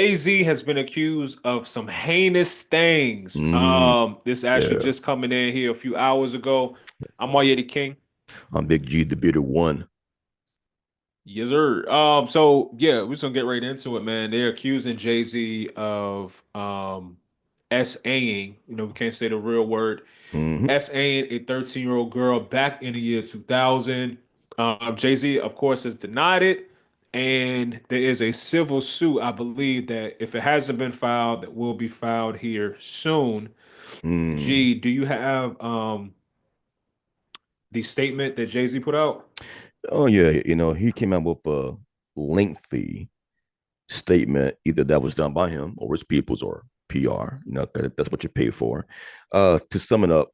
Jay-Z has been accused of some heinous things. Mm, This actually yeah. just coming in here a few hours ago. I'm Yeti King. I'm Big G, the bitter one. Yes, sir. So yeah, we're just gonna get right into it, man. They're accusing Jay-Z of SAing, we can't say the real word, Hmm. SAing a 13-year-old girl back in the year 2000. Jay-Z, of course, has denied it, and there is a civil suit, I believe, that if it hasn't been filed, that will be filed here soon. Mm. G, do you have the statement that Jay-Z put out? Oh yeah, he came out with a lengthy statement, either that was done by him or his people's or PR. That's what you pay for. To sum it up,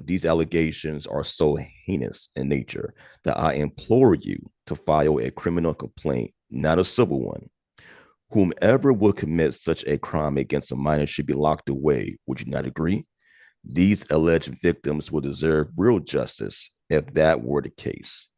these allegations are so heinous in nature that I implore you to file a criminal complaint, not a civil one. Whomever would commit such a crime against a minor should be locked away. Would you not agree? These alleged victims will deserve real justice if that were the case.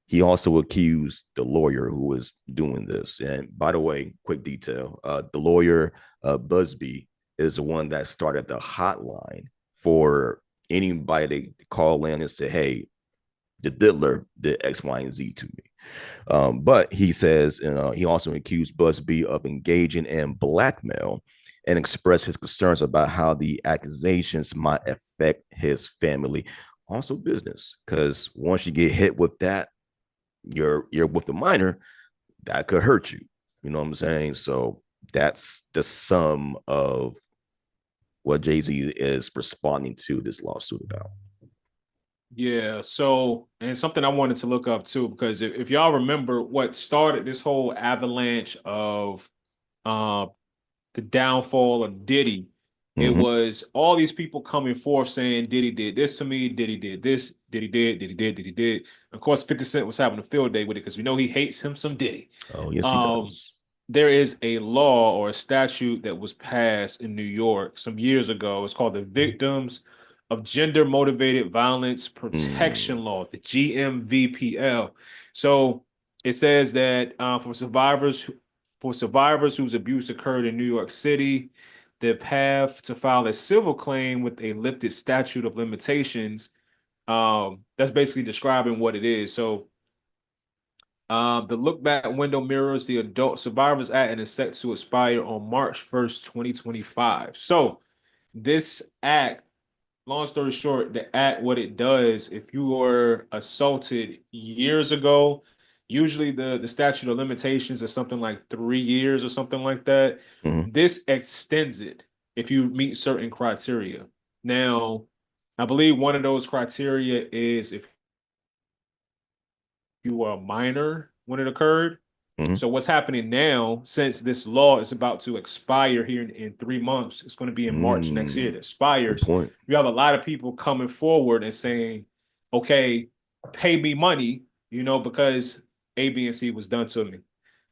He also accused the lawyer who was doing this. And by the way, quick detail, the lawyer, Busby, is the one that started the hotline for anybody to call in and say, hey, the diddler did X, Y, and Z to me. But he says he also accused Busby of engaging in blackmail and expressed his concerns about how the accusations might affect his family, also business. Because once you get hit with that, you're with the minor, that could hurt you. You know what I'm saying? So that's the sum of what Jay Z is responding to this lawsuit about. Yeah, so and something I wanted to look up too, because if y'all remember what started this whole avalanche of uh the downfall of Diddy, it Mm-hmm. was all these people coming forth saying Diddy did this to me, Diddy did this, Diddy did, Diddy did, Diddy did. Of course, 50 Cent was having a field day with it because we know he hates him some Diddy. Oh, yes, he Um, does. there is a law or a statute that was passed in New York some years ago. It's called the Victims of Gender Motivated Violence Protection Mm. Law, the GMVPL. So it says that for survivors whose abuse occurred in New York City, the path to file a civil claim with a lifted statute of limitations. That's basically describing what it is. So the look back window mirrors the Adult Survivors Act and is set to expire on March 1st, 2025. So this act, long story short, the act, what it does, if you were assaulted years ago, usually the statute of limitations is something like 3 years or something like that. Mm-hmm. This extends it if you meet certain criteria. Now, I believe one of those criteria is if you were a minor when it occurred. Mm-hmm. So what's happening now, since this law is about to expire here in 3 months, it's going to be in March next year, it Mm. Good expires. point. You have a lot of people coming forward and saying, okay, pay me money, because A, B, and C was done to me.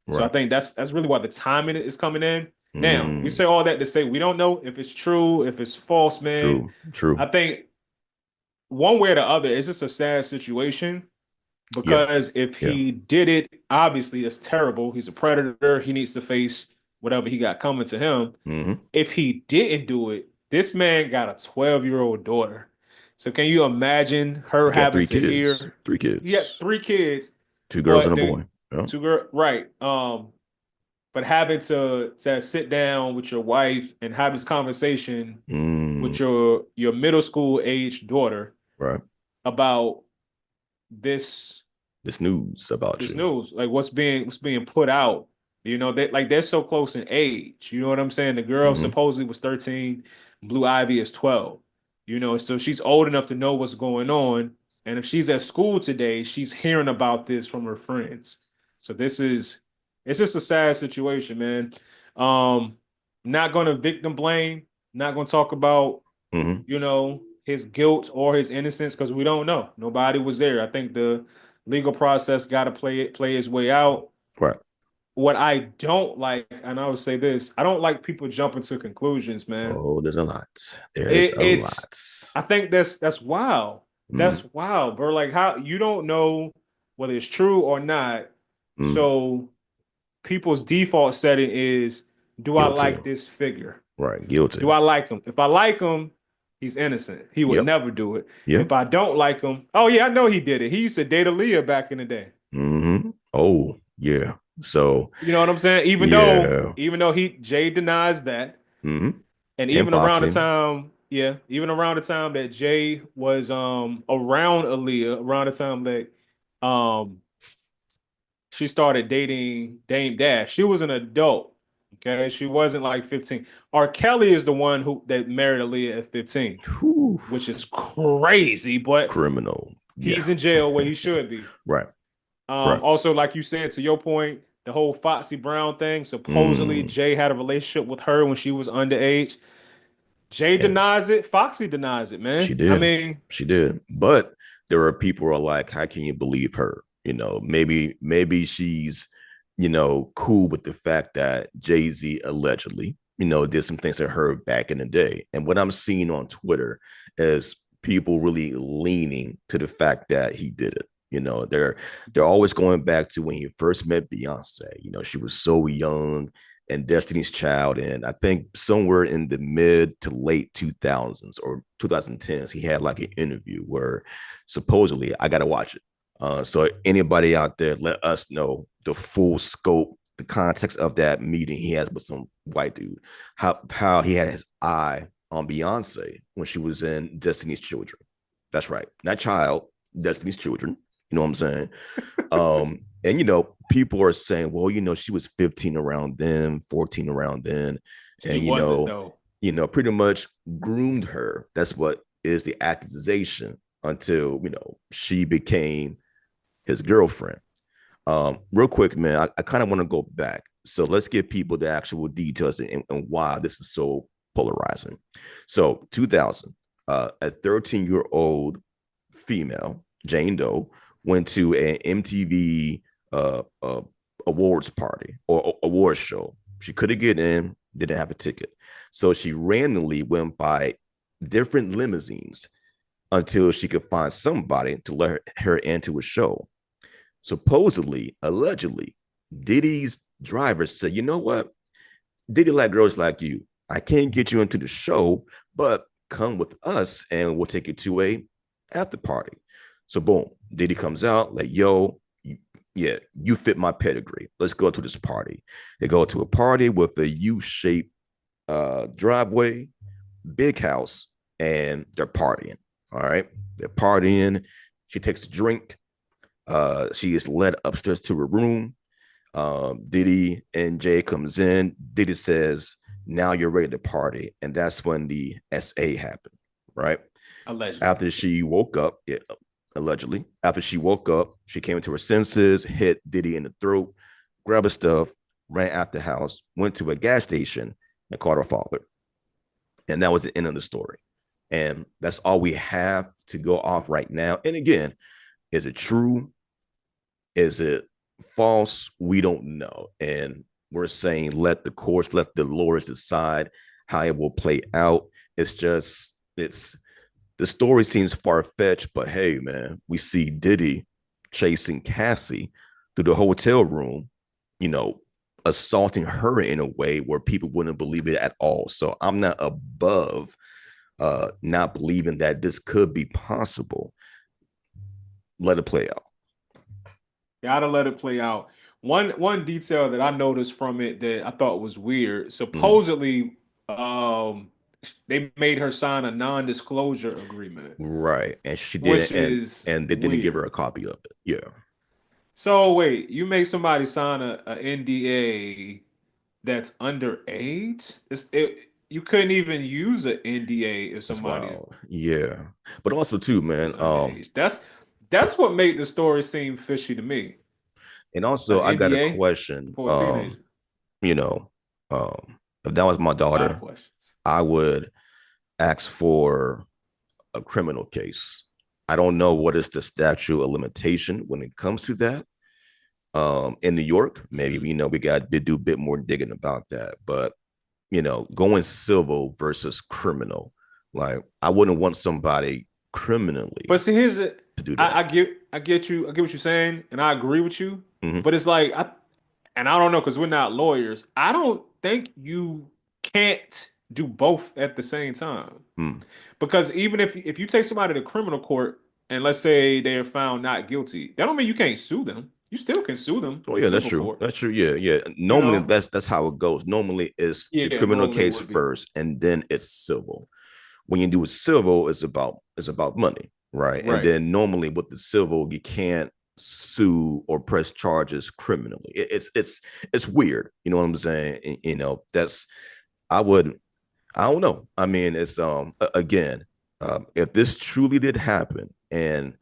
So I Right. think that's really why the timing is coming in. Now, we Mm. say all that to say we don't know if it's true, if it's false, man. True. True. I think one way or the other, it's just a sad situation Yeah. because if Yeah. he did it, obviously it's terrible. He's a predator. He needs to face whatever he got coming to him. Mm-hmm. If he didn't do it, this man got a 12-year-old daughter. So can you imagine her He got having three to kids. hear Three he had kids. 3 kids, Two girls and but a the boy. Yeah. two girl right. But having to sit down with your wife and have this conversation Mm. with your middle school age daughter Right. about this This news about this you. news, like what's being put out. They're so close in age. You know what I'm saying? The girl Mm-hmm. supposedly was 13, Blue Ivy is 12. So she's old enough to know what's going on. And if she's at school today, she's hearing about this from her friends. So it's just a sad situation, man. Um, not gonna victim blame, not gonna talk about, Mm-hmm. his guilt or his innocence because we don't know. Nobody was there. I think the legal process got to play its way out. Right. What I don't like, and I would say this, I don't like people jumping to conclusions, man. Oh, there's a lot. There's It, a it's, lot. I think that's wild. Mm. That's wild, bro. Like how you don't know whether it's true or not. Mm. So people's default setting is, do I Guilty. like this figure? Right. Guilty. Do I like him? If I like him, he's innocent. He would Yep. never do it. Yep. If I don't like him, oh yeah, I know he did it. He used to date Aaliyah back in the day. Oh, yeah. So, You know what I'm saying? yeah. Even though he Jay denies that, hmm and And even around the Foxy. time, yeah, even around the time that Jay was around Aaliyah, around the time that um she started dating Dame Dash, she was an adult. Okay, she wasn't like 15. R. Kelly is the one who that married Aaliyah at 15, Whew. which is crazy, but Criminal. Yeah. he's in jail where he should be. Right. Right. Also, like you said, to your point, the whole Foxy Brown thing. Supposedly, Mm. Jay had a relationship with her when she was underage. Jay And denies it. Foxy denies it, she man. I did. mean, She did. But there are people who are like, how can you believe her? Maybe she's, cool with the fact that Jay-Z allegedly, did some things to her back in the day. And what I'm seeing on Twitter is people really leaning to the fact that he did it. They're always going back to when he first met Beyonce. She was so young and Destiny's Child. And I think somewhere in the mid to late 2000s or 2010s, he had like an interview where supposedly I got to watch it. So anybody out there, let us know the full scope, the context of that meeting he has with some white dude, how he had his eye on Beyonce when she was in Destiny's Children. That's right, not Child, Destiny's Children. You know what I'm saying? And people are saying, well, she was 15 around then, 14 around then, she and wasn't though. pretty much groomed her. That's what is the accusation until she became his girlfriend. Real quick, man, I kind of want to go back. So let's give people the actual details and why this is so polarizing. So 2000, a 13-year-old female, Jane Doe, went to an MTV awards party or awards show. She couldn't get in, didn't have a ticket. So she randomly went by different limousines until she could find somebody to let her into a show. Supposedly, allegedly, Diddy's driver said, you know what? Diddy like girls like you. I can't get you into the show, but come with us and we'll take you to a after party. So boom, Diddy comes out like, yo, yeah, you fit my pedigree. Let's go to this party. They go to a party with a U-shaped driveway, big house, and they're partying. All right. They're partying. She takes a drink. She is led upstairs to her room. Diddy and Jay comes in. Diddy says, now you're ready to party. And that's when the SA happened, right? Allegedly. After she woke up, yeah, allegedly, after she woke up, she came into her senses, hit Diddy in the throat, grabbed her stuff, ran out the house, went to a gas station, and called her father. And that was the end of the story. And that's all we have to go off right now. And again, is it true? Is it false? We don't know. And we're saying let the courts, let the lawyers decide how it will play out. It's the story seems far fetched, but hey, man, we see Diddy chasing Cassie through the hotel room, you know, assaulting her in a way where people wouldn't believe it at all. So I'm not above not believing that this could be possible. Let it play out. Gotta let it play out. One detail that I noticed from it that I thought was weird. Mm. Supposedly, they made her sign a non-disclosure agreement, Right. And she didn't which is and they didn't give her weird. a copy of it. Yeah. So wait, you make somebody sign a NDA that's underage? You couldn't even use an NDA if That's somebody wild. Yeah. But also too, is man, underage. That's what made the story seem fishy to me. and An also I got a NDA question. for a teenager. You know, if that was my A lot of daughter, questions. I would ask for a criminal case. I don't know what is the statute of limitation when it comes to that. In New York, maybe we got to do a bit more digging about that. But going civil versus criminal, like I wouldn't want somebody But criminally see, here's it. to do that. I get you. I get what you're saying, and I agree with you. Mm-hmm. But it's like and I don't know because we're not lawyers. I don't think you can't do both at the same time. Hmm. Because even if you take somebody to criminal court and let's say they're found not guilty, that don't mean you can't sue them. You still can sue them Oh in yeah, that's civil true. court. That's true. Yeah, yeah. You Normally, know? that's how it goes. Normally, it's the Yeah, criminal normally it case would be. first, and then it's civil. When you do a civil, it's about money, right? And Right. then normally with the civil, you can't sue or press charges criminally. It's weird. You know what I'm saying? That's I would I don't know. I mean, it's again, if this truly did happen, and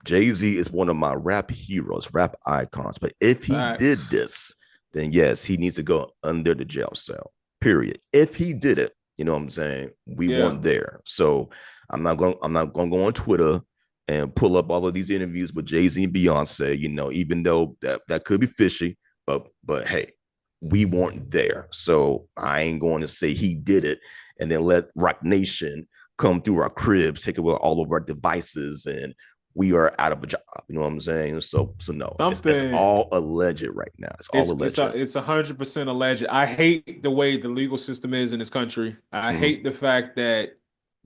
Jay Z is one of my rap heroes, rap icons. But if he did Facts. this, then yes, he needs to go under the jail cell. Period. If he did it, you know what I'm saying? We Yeah. weren't there. So I'm not going to go on Twitter and pull up all of these interviews with Jay Z and Beyonce. Even though that could be fishy, but hey, we weren't there. So I ain't going to say he did it and then let Rock Nation come through our cribs, take away all of our devices, and we are out of a job. You know what I'm saying? So no, it's Something all alleged right now. It's all alleged. it's 100% alleged. I hate the way the legal system is in this country. I Mm-hmm. hate the fact that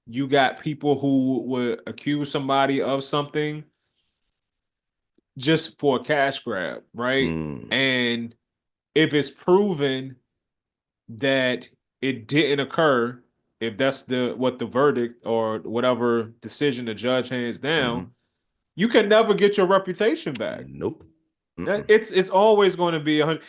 you got people who would accuse somebody of something just for a cash grab, right? Mm, And if it's proven that it didn't occur, if that's the what the verdict or whatever decision the judge hands mm-hmm. down, you can never get your reputation back. Nope. That Mm-mm. it's always going to be 100.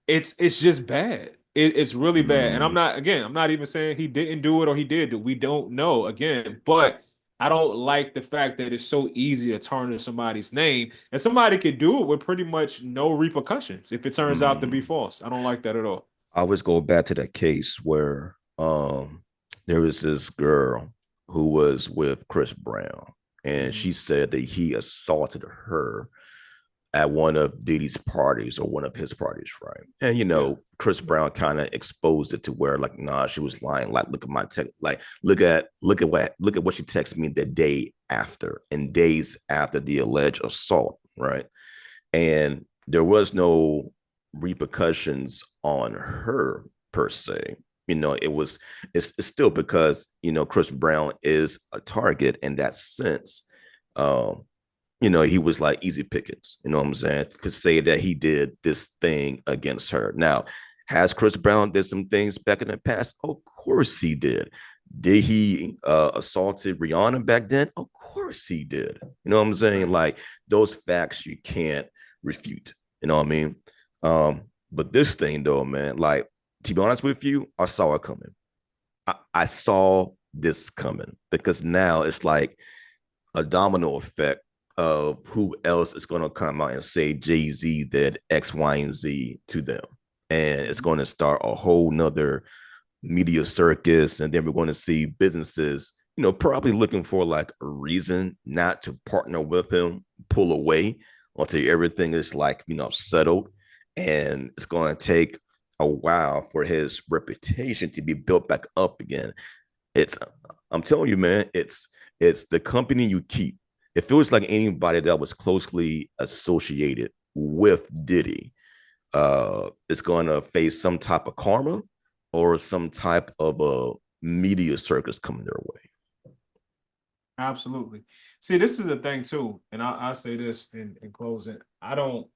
It's just bad. It's really bad. And Mm, I'm not even saying he didn't do it or he did do. We don't know again, but I don't like the fact that it's so easy to tarnish somebody's name, and somebody could do it with pretty much no repercussions if it turns out to be mm. false. I don't like that at all. I always go back to that case where there was this girl who was with Chris Brown, and Mhm. she said that he assaulted her at one of Diddy's parties or one of his parties, right? And Yeah. Chris Brown kind of exposed it to where like, nah, she was lying. Like, look at my text. Like, look at what she texted me the day after and days after the alleged assault, right? And there was no repercussions on her per se. It's still because Chris Brown is a target in that sense. Um, he was like easy pickings, you know what I'm saying, to say that he did this thing against her. Now, has Chris Brown did some things back in the past? Of course he did. Did he assaulted Rihanna back then? Of course he did. You know what I'm saying? Right. Like those facts you can't refute. You know what I mean? But this thing though, man, like to be honest with you, I saw it coming. I saw this coming because now it's like a domino effect of who else is going to come out and say Jay Z did X, Y, and Z to them. And it's going to start a whole nother media circus. And then we're going to see businesses, probably looking for like a reason not to partner with him, pull away until everything is like, settled. And it's going to take a while for his reputation to be built back up again. It's I'm telling you, man, it's the company you keep. It feels like anybody that was closely associated with Diddy is going to face some type of karma or some type of a media circus coming their way. Absolutely. See, this is a thing too, and I say this in closing. I don't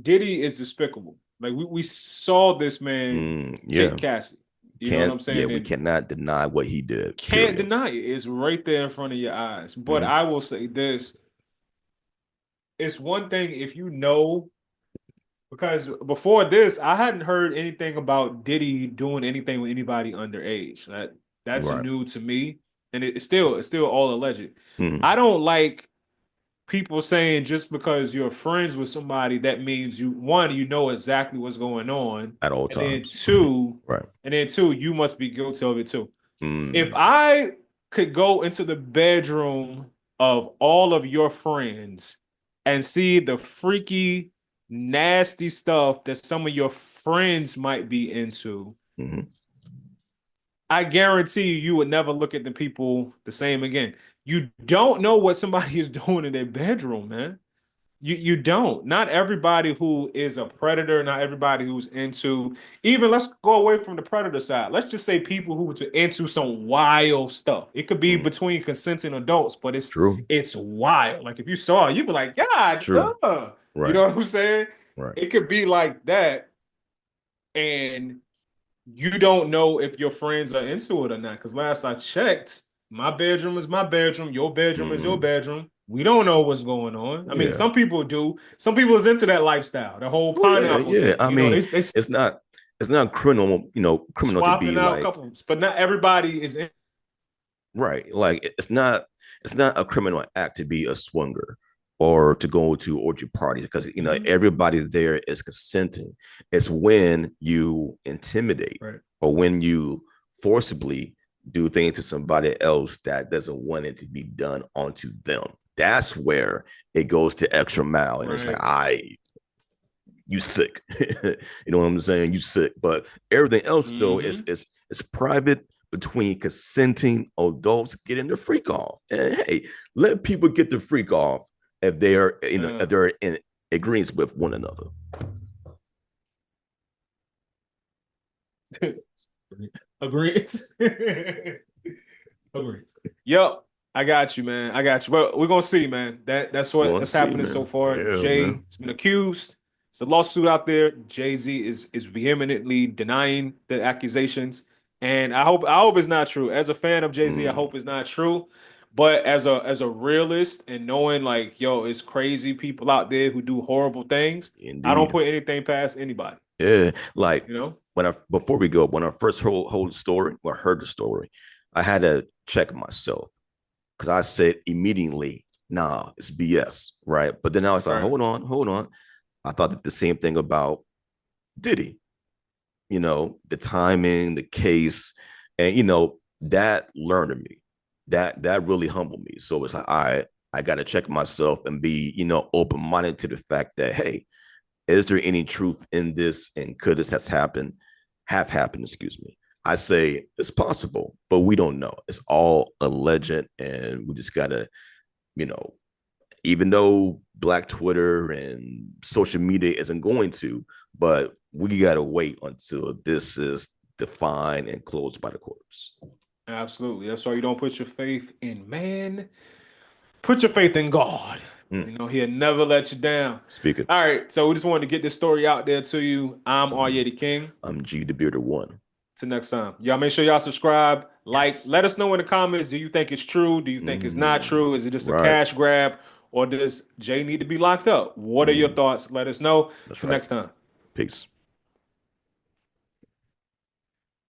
Diddy is despicable. Like we saw this man Yeah, kick Cassie. You know what can't. I'm Yeah, saying? we And cannot deny what he did. can't Period. deny it. It's right there in front of your eyes. But Mm-hmm. I will say this. It's one thing if you know, because before this, I hadn't heard anything about Diddy doing anything with anybody underage. That's Right. new to me. And it's still all alleged. Mm-hmm. I don't like people saying just because you're friends with somebody, that means you one, you know exactly what's going on, At all and then times. two, Right. you must be guilty of it too. If Mm-hmm. I could go into the bedroom of all of your friends and see the freaky, nasty stuff that some of your friends might be into, Mm-hmm. I guarantee you would never look at the people the same again. You don't know what somebody is doing in their bedroom, man. You don't. Not everybody who is a predator, not everybody who's into, even let's go away from the predator side. Let's just say people who are into some wild stuff. It could be Mm, between consenting adults, but true, it's wild. Like if you saw it, you'd be like, God, true. you Right, know what I'm saying? right. It could be like that, and you don't know if your friends are into it or not. Because last I checked, my bedroom is my bedroom, your bedroom is your Hmm. bedroom. We don't know what's going on. I mean, Yeah. some people do. Some people is into that lifestyle, the whole Oh yeah, pineapple yeah. thing. I You know, mean, they it's not it's not criminal, criminal to swapping be out like couples, but not everybody is in. right. Like it's not a criminal act to be a swinger or to go to orgy parties because Mhm. everybody there is consenting. It's when you intimidate Right. or when you forcibly do things to somebody else that doesn't want it to be done onto them. That's where it goes to extra mile, and it's like Right. you sick. You know what I'm saying? You sick. But everything else though Hmm. is private between consenting adults getting the freak off. And hey, let people get the freak off if they are if they're in agreement with one another. Agreed. Agreed. Yep. I got you, man. I got you. But we're gonna see, man. We'll That's see, happening so man. far. Yeah, Jay man. has been accused. It's a lawsuit out there. Jay-Z is vehemently denying the accusations. And I hope it's not true. As a fan of Jay-Z, I Mm, hope it's not true. But as a realist and knowing like, yo, it's crazy people out there who do horrible things, I don't indeed. put anything past anybody, Yeah. Like you know? when I before we go, when I first whole story or heard the story, I had to check myself because I said immediately, nah, it's BS, right? But then I was like, Right. hold on. I thought that the same thing about Diddy, the timing, the case, and that learned me. That really humbled me. So it's like, all right, I got to check myself and be, open minded to the fact that, hey, is there any truth in this? And could this have happened? Excuse me. I say it's possible, but we don't know. It's all a legend, and we just gotta, you know, even though Black Twitter and social media isn't going to, but we gotta wait until this is defined and closed by the courts. Absolutely. That's why you don't put your faith in man. Put your faith in God. Mm. You know, he'll never let you down. Speaking, All right. So we just wanted to get this story out there to you. I'm mm, Aryeti King. I'm G the Bearded One. Till next time. Y'all make sure y'all subscribe, like, Yes. let us know in the comments. Do you think it's true? Do you think it's not Mm, true? Is it just a right. cash grab? Or does Jay need to be locked up? What are your Mm, thoughts? Let us know. that's Till right. next time. Peace.